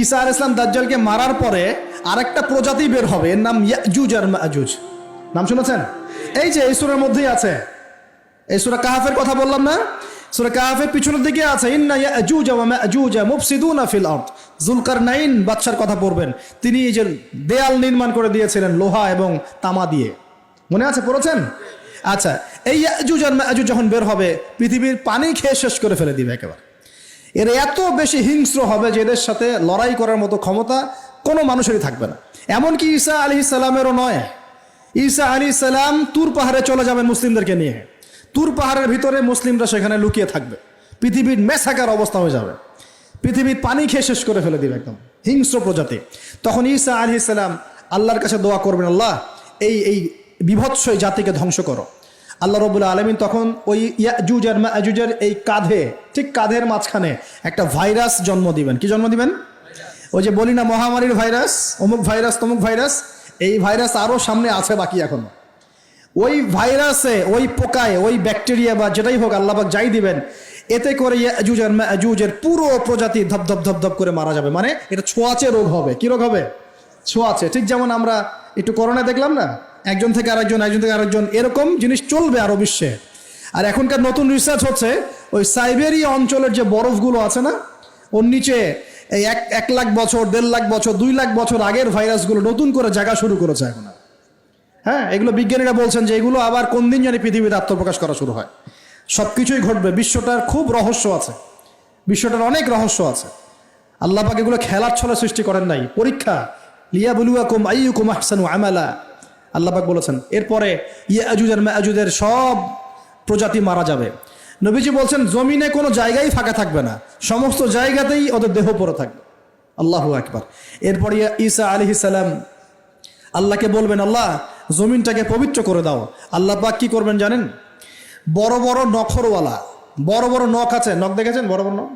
ঈসা আলাইহিস সালাম দাজ্জালকে মারার পরে আরেকটা প্রজাতি বের হবে, এর নাম ইয়াজুজ আর মাজুজ। নাম শুনেছেন? এই যে এই সূরার মধ্যেই আছে, এই সূরা কাহাফের কথা বললাম না, সূরা কাহাফের পিছনের দিকে আছে ইন্না ইয়াজুজ ওয়া মাজুজ মুফসিদুনা ফিল আরদ। যুলকারনাইন বাদশার কথা পড়বেন, তিনি এই যে দেয়াল নির্মাণ করে দিয়েছিলেন লোহা এবং তামা দিয়ে, মনে আছে, পড়েছেন? আচ্ছা, এই ইয়াজুজ আর মাজুজ যখন বের হবে পৃথিবীর পানি খেয়ে শেষ করে ফেলে দিবে একেবারে। এর এত বেশি হিংস্র হবে যে এদের সাথে লড়াই করার মতো ক্ষমতা কোনো মানুষেরই থাকবে না। এমনকি ঈসা আলাইহিস সালামেরও নয়। ঈসা আলাইহিস সালাম তুর পাহাড়ে চলে যাবেন মুসলিমদেরকে নিয়ে, তুর পাহাড়ের ভিতরে মুসলিমরা সেখানে লুকিয়ে থাকবে, পৃথিবীর মেসাকার অবস্থা হয়ে যাবে, পৃথিবীর পানি খেয়ে শেষ করে ফেলে দিবে একদম হিংস্র প্রজাতি। তখন ঈসা আলাইহিস সালাম আল্লাহর কাছে দোয়া করবেন, আল্লাহ এই বিভৎস এই জাতিকে ধ্বংস করো। আল্লাহ রাব্বুল আলামিন তখন ওই ইয়াজুজ আর মাজুজের এই কাঁধে, ঠিক কাঁধের মাঝখানে একটা ভাইরাস জন্ম দিবেন। কি জন্ম দিবেন? ওই যে বলি না মহামারীর ভাইরাস, অমুক ভাইরাস তমুক ভাইরাস, এই ভাইরাস আরও সামনে আছে বাকি এখনো। ওই ভাইরাসে, ওই পোকায়, ওই ব্যাকটেরিয়া বা যেটাই হোক আল্লাহ পাক যাই দিবেন, এতে করে ইয়াজুজ আর মাজুজের পুরো প্রজাতি ধপ ধপ ধপ করে মারা যাবে। মানে এটা ছোঁয়াচে রোগ হবে। কি রোগ হবে? ছোঁয়াচে। ঠিক যেমন আমরা একটু করোনা দেখলাম না, একজন থেকে আরেকজন, একজন থেকে আরেকজন, এরকম জিনিস চলবে আরো বিশ্বে। আর এখনকার নতুন রিসার্চ হচ্ছে ওই সাইবেরিয়া অঞ্চলের যে বরফগুলো আছে না, ওর নিচে এই 1 লাখ বছর, 1.5 লাখ বছর, 2 লাখ বছর আগের ভাইরাসগুলো নতুন করে জায়গা শুরু করেছে এখন। হ্যাঁ, এগুলো বিজ্ঞানীরা বলছেন যে এগুলো আবার কোন দিন জানি পৃথিবীতে আত্মপ্রকাশ করা শুরু হয়। সব কিছুই ঘটবে। বিশ্বটার খুব রহস্য আছে, বিশ্বটার অনেক রহস্য আছে। আল্লাহ পাক এগুলো খেলার ছলে সৃষ্টি করেন নাই, পরীক্ষা। লিয়াবলুয়াকুম আইয়ুকুম আহসানু আমালা, আল্লাহ পাক বলেছেন। এরপরে ইয়াজুজ আর মাজুজের সব প্রজাতি মারা যাবে। নবীজি বলছেন জমিনে কোনো জায়গায় ফাঁকা থাকবে না, সমস্ত জায়গাতেই ওদের দেহ পড়ে থাকবে। আল্লাহু আকবার। এরপরে ঈসা আলাইহিস সালাম আল্লাহকে বলবেন, আল্লাহ জমিনটাকে পবিত্র করে দাও। আল্লাহ পাক কি করবেন জানেন? বড় বড় নখরওয়ালা, বড় বড় নখ আছে, নখ দেখেছেন? বড় বড় নখ,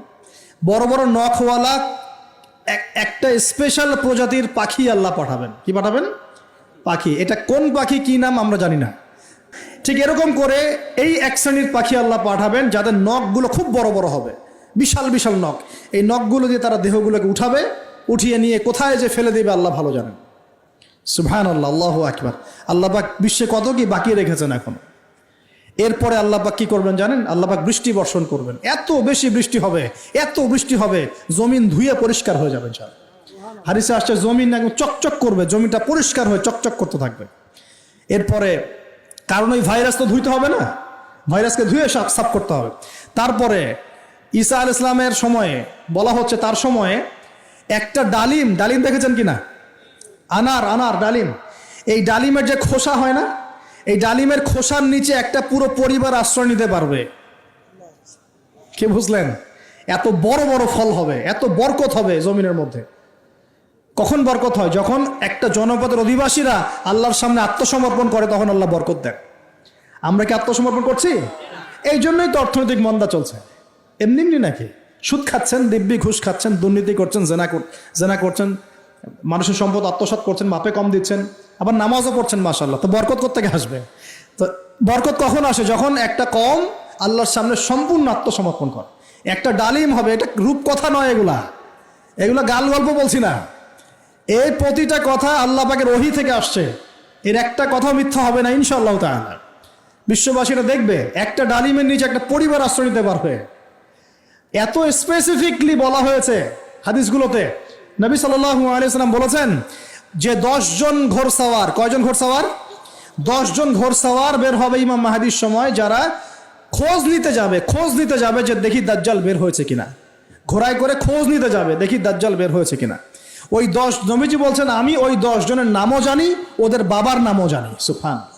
বড় বড় নখওয়ালা একটা স্পেশাল প্রজাতির পাখি আল্লাহ পাঠাবেন। কি পাঠাবেন? পাখি। এটা কোন পাখি, কি নাম আমরা জানি না। ঠিক এরকম করে এই এক শ্রেণীর পাখি আল্লাহ পাঠাবেন যাদের নখগুলো খুব বড় বড় হবে, বিশাল বিশাল নখ। এই নখগুলো দিয়ে তারা দেহগুলোকে উঠাবে, উঠিয়ে নিয়ে কোথায় যে ফেলে দেবে আল্লাহ ভালো জানেন। সুবহানাল্লাহ, আল্লাহু আকবার। আল্লাহ পাক বিশ্বে কত কি বাকি রেখেছেন এখন। এরপরে আল্লাহ পাক কি করবেন জানেন? আল্লাহ পাক বৃষ্টি বর্ষণ করবেন। এত বেশি বৃষ্টি হবে, এত বৃষ্টি হবে, জমিন ধুয়ে পরিষ্কার হয়ে যাবে। হাদিসে আসছে জমিন একদম চকচক করবে, জমিটা পরিষ্কার হয়ে চকচক করতে থাকবে। এরপরে কারণ ওই ভাইরাস তো ধুইতে হবে না, ভাইরাসকে ধুয়ে সাফ করতে হবে। তারপরে ঈসা আলাইহিস সালামের সময়ে বলা হচ্ছে, তার সময়ে একটা ডালিম, ডালিম দেখেছেন কিনা? আনার ডালিম, এই ডালিমের যে খোসা হয় না, এই ডালিমের খোসার নিচে একটা পুরো পরিবার আশ্রয় নিতে পারবে। কি বুঝলেন? এত বড় বড় ফল হবে, এত বরকত হবে জমিনের মধ্যে। কখন বরকত হয়? যখন একটা জনপদের অধিবাসীরা আল্লাহর সামনে আত্মসমর্পণ করে, তখন আল্লাহ বরকত দেন। আমরা কি আত্মসমর্পণ করছি? এই জন্যই তো অর্থনৈতিক মন্দা চলছে। এমনি এমনি নাকি? সুদ খাচ্ছেন, দিব্যি ঘুষ খাচ্ছেন, দুর্নীতি করছেন, জেনা করছেন, মানুষের সম্পদ আত্মসাৎ করছেন, মাপে কম দিচ্ছেন, আবার নামাজও পড়ছেন, মাশাআল্লাহ। তো বরকত কোত্থেকে আসবে? তো বরকত কখন আসে? যখন একটা কওম আল্লাহর সামনে সম্পূর্ণ আত্মসমর্পণ করে। একটা ডালিম হবে, এটা রূপকথা নয়, এগুলা গাল গল্প বলছি না। এই প্রতিটা কথা আল্লাহ পাকের ওহী থেকে আসছে, এর একটা কথা মিথ্যা হবে না ইনশাআল্লাহ তাআলা। বিশ্ববাসীরা দেখবে একটা ডালিমের নিচে একটা পরিবার আশ্রয় নিতে পারবে। এত স্পেসিফিকলি বলা হয়েছে হাদিসগুলোতে। নবী সাল্লাল্লাহু আলাইহি ওয়াসাল্লাম বলেছেন যে 10 জন ঘোড়সওয়ার, কয়জন ঘোড়সওয়ার? 10 জন ঘোড়সওয়ার বের হবে ইমাম মাহদির সময়, যারা খোঁজ নিতে যাবে যে দেখি দাজ্জাল বের হয়েছে কিনা। ঘোড়ায় করে খোঁজ নিতে যাবে, দেখি দাজ্জাল বের হয়েছে কিনা। ওই 10, নবীজি বলছেন আমি ওই 10 জনের নামও জানি, ওদের বাবার নামও জানি। সুবহানাল্লাহ।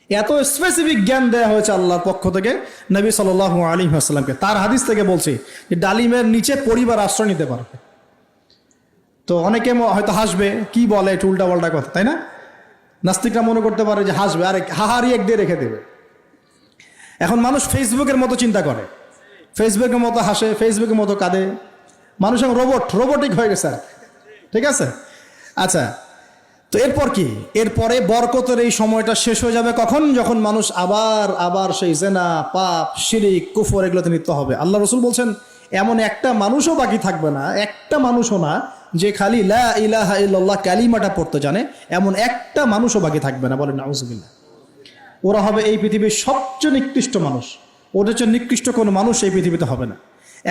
এত স্পেসিফিক জ্ঞান দেয়া হয়েছে আল্লাহর পক্ষ থেকে নবী সাল্লাল্লাহু আলাইহি ওয়াসাল্লামকে। তার হাদিস থেকে বলছি যে ডালিমের নিচে পরিবার আশ্রয় নিতে পারবে। তো অনেকে হয়তো হাসবে, কি বলে একটু উল্টা পাল্টা কথা, তাই না? নাস্তিকরা মনে করতে পারে যে হাসবে, আর হাহারি এক দিয়ে রেখে দেবে। এখন মানুষ ফেসবুকের মতো চিন্তা করে, ফেসবুকের মতো হাসে, ফেসবুকের মতো কাঁদে। মানুষ এখন রোবটিক হয়ে গেছে। ঠিক আছে? আচ্ছা, তো এরপর কি? এরপরে বরকতের এই সময়টা শেষ হয়ে যাবে কখন? যখন মানুষ আবার সেই জেনা, পাপ, শিরিক, কুফর এগুলোতে লিপ্ত হবে। আল্লাহ রাসূল বলছেন এমন একটা মানুষও বাকি থাকবে না, একটা মানুষও না যে খালি লা ইলাহা ইল্লাল্লাহ কালিমাটা পড়তে জানে, এমন একটা মানুষও বাকি থাকবে না। বলেন নাউজুবিল্লাহ। ওরা হবে এই পৃথিবীর সবচেয়ে নিকৃষ্ট মানুষ। ওদের চেয়ে নিকৃষ্ট কোনো মানুষ এই পৃথিবীতে হবে না।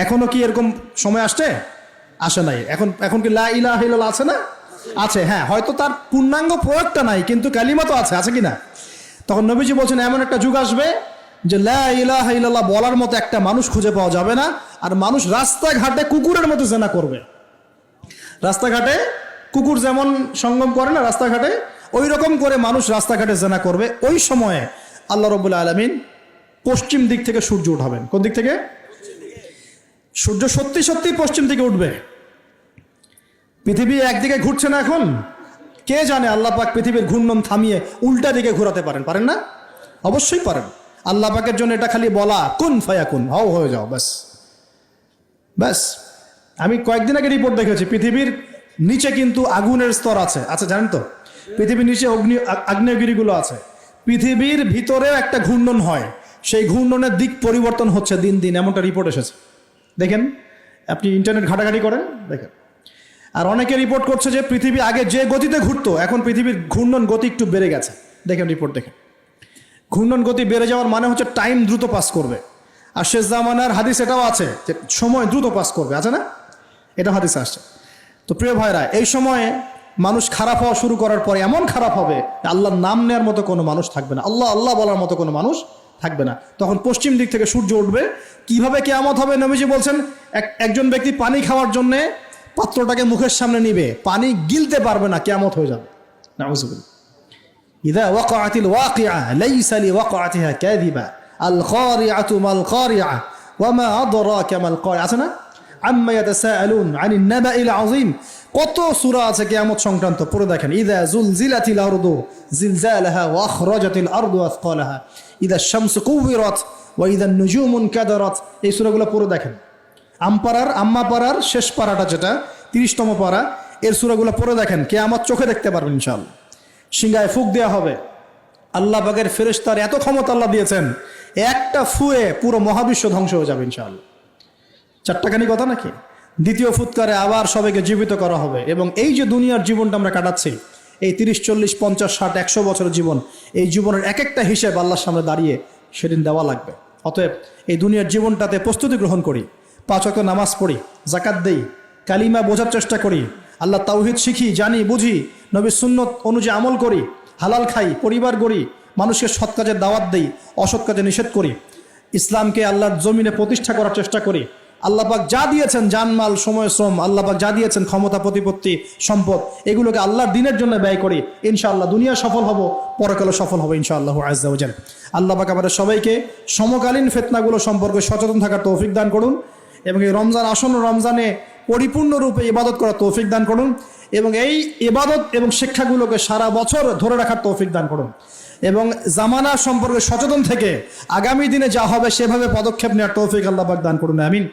এখনো কি এরকম সময় আসছে? আসে নাই। এখন কি লা ইলাহা ইল্লাল্লাহ আছে না? আছে, হ্যাঁ। হয়তো তার পূর্ণাঙ্গ প্রয়োগটা নাই, কিন্তু কালিমা তো আছে কি না? তখন নবীজি বলছেন এমন একটা যুগ আসবে যে লা ইলাহা ইল্লাল্লাহ বলার মতো একটা মানুষ খুঁজে পাওয়া যাবে না। আর মানুষ রাস্তাঘাটে কুকুরের মতো জেনা করবে। রাস্তাঘাটে কুকুর যেমন সঙ্গম করে না রাস্তাঘাটে, ওই রকম করে মানুষ রাস্তাঘাটে জেনা করবে। ওই সময়ে আল্লাহ রাব্বুল আলামিন পশ্চিম দিক থেকে সূর্য উঠাবেন। কোন দিক থেকে? সূর্য সত্যি সত্যি পশ্চিম দিকে উঠবে। পৃথিবী একদিকে ঘুরছে না এখন? কে জানে আল্লাহ পাক পৃথিবীর ঘূর্ণন থামিয়ে উল্টা দিকে ঘোরাতে পারেন না? অবশ্যই পারেন। আল্লাহ পাকের জন্য এটা খালি বলা, কুন ফায়াকুন, হও হয়ে যাও, ব্যাস ব্যাস। আমি কয়েকদিন আগে রিপোর্ট দেখেছি, পৃথিবীর নিচে কিন্তু আগুনের স্তর আছে। আচ্ছা, জানেন তো পৃথিবীর নিচে আগ্নেয়গিরিগুলো আছে। পৃথিবীর ভিতরেও একটা ঘূর্ণন হয়, সেই ঘূর্ণনের দিক পরিবর্তন হচ্ছে দিন দিন, এমনটা রিপোর্ট এসেছে। দেখেন, আপনি ইন্টারনেট ঘাটাঘাটি করেন, দেখেন। আর অনেকে রিপোর্ট করছে যে পৃথিবী আগে যে গতিতে ঘুরতো, এখন পৃথিবীর ঘূর্ণন গতি একটু বেড়ে গেছে। দেখেন রিপোর্ট, দেখেন। ঘূর্ণন গতি বেড়ে যাওয়ার মানে হচ্ছে টাইম দ্রুত পাস করবে। আর শেষ জামানার হাদিস এটাও আছে যে সময় দ্রুত পাস করবে, আছে না? এটা হাদিস আসছে। তো প্রিয় ভাইরা, এই সময়ে মানুষ খারাপ হওয়া শুরু করার পরে এমন খারাপ হবে, আল্লাহর নাম নেওয়ার মতো কোনো মানুষ থাকবে না, আল্লাহ আল্লাহ বলার মতো কোনো মানুষ থাকবে না। তখন পশ্চিম দিক থেকে সূর্য উঠবে। কিভাবে কিয়ামত হবে? নবীজি বলছেন একজন ব্যক্তি পানি খাওয়ার জন্যে পাত্রটাকে মুখের সামনে নিবে, পানি গিলতে পারবে না, কিয়ামত হয়ে যাবে। নাউযুবিল্লাহ। ইযা ওয়াকাআতিল ওয়াকিআ লাইসা লিওয়াকাআতিহা কাযিবা আল কারিআতু মাল কারিআ ওয়া মা আদরাকা মাল কারিআ। আছে না? আম্মা ইয়াতাসাআলুন আনিন নাবাইল আযীম। কত সূরা আছে কিয়ামত সংক্রান্ত, পড়ে দেখেন। ইযা যুলজিলাতিল আরদু জিলজালাহা ওয়া আখরাজাতিল আরদু আসকালাহা ইযা শামসু কুবিরাত ওয়া ইযা নুজুমু কাদারাত। এই সূরাগুলো পড়ে দেখেন। আম্মা পারার শেষ পারাটা, যেটা 30তম পারা, এর সূরাগুলো পড়ে দেখেন। কিয়ামত চোখে দেখতে পারবেন ইনশাআল্লাহ। সিংহায় ফুঁক দেওয়া হবে। আল্লাহ পাকের ফেরেশতার এত ক্ষমতা আল্লাহ দিয়েছেন, একটা ফুয়ে পুরো মহাবিশ্ব ধ্বংস হয়ে যাবে ইনশাআল্লাহ। চারটাখানি কথা নাকি? দ্বিতীয় ফুৎকারে আবার সবাইকে জীবিত করা হবে। এবং এই যে দুনিয়ার জীবনটা আমরা কাটাচ্ছি, এই 30, 40, 50, 60, 100 বছরের জীবন, এই জীবনের এক একটা হিসেব আল্লাহর সামনে দাঁড়িয়ে সেদিন দেওয়া লাগবে। অতএব এই দুনিয়ার জীবনটাতে প্রস্তুতি গ্রহণ করি, 5 ওয়াক্ত নামাজ পড়ি, যাকাত দেই, কালিমা বোঝার চেষ্টা করি, আল্লাহ তাওহীদ শিখি, জানি, বুঝি, নবীর সুন্নত অনুযায়ী আমল করি, হালাল খাই, পরিবার গড়ি, মানুষকে সৎ কাজের দাওয়াত দেই, অসৎ কাজে নিষেধ করি, ইসলামকে আল্লাহর জমিনে প্রতিষ্ঠা করার চেষ্টা করি। আল্লাহ পাক যা দিয়েছেন, জানমাল, সময়, শ্রম, আল্লাহ পাক যা দিয়েছেন, ক্ষমতা, প্রতিপত্তি, সম্পদ, এগুলোকে আল্লাহর দ্বীনের জন্য ব্যয় করি। ইনশাআল্লাহ দুনিয়া সফল হব, পরকালে সফল হবে ইনশাআল্লাহু আযজা ওয়া জাল। আল্লাহ পাক আমাদের সবাইকে সমকালীন ফিতনাগুলো সম্পর্কে সচেতন থাকার তৌফিক দান করুন, এবং এই রমজান, আসন্ন রমজানে পরিপূর্ণরূপে ইবাদত করার তৌফিক দান করুন, এবং এই ইবাদত এবং শিক্ষাগুলোকে সারা বছর ধরে রাখার তৌফিক দান করুন, এবং জামানা সম্পর্কে সচেতন থেকে আগামী দিনে যা হবে সেভাবে পদক্ষেপ নেওয়ার তৌফিক আল্লাহ পাক দান করুন। আমিন।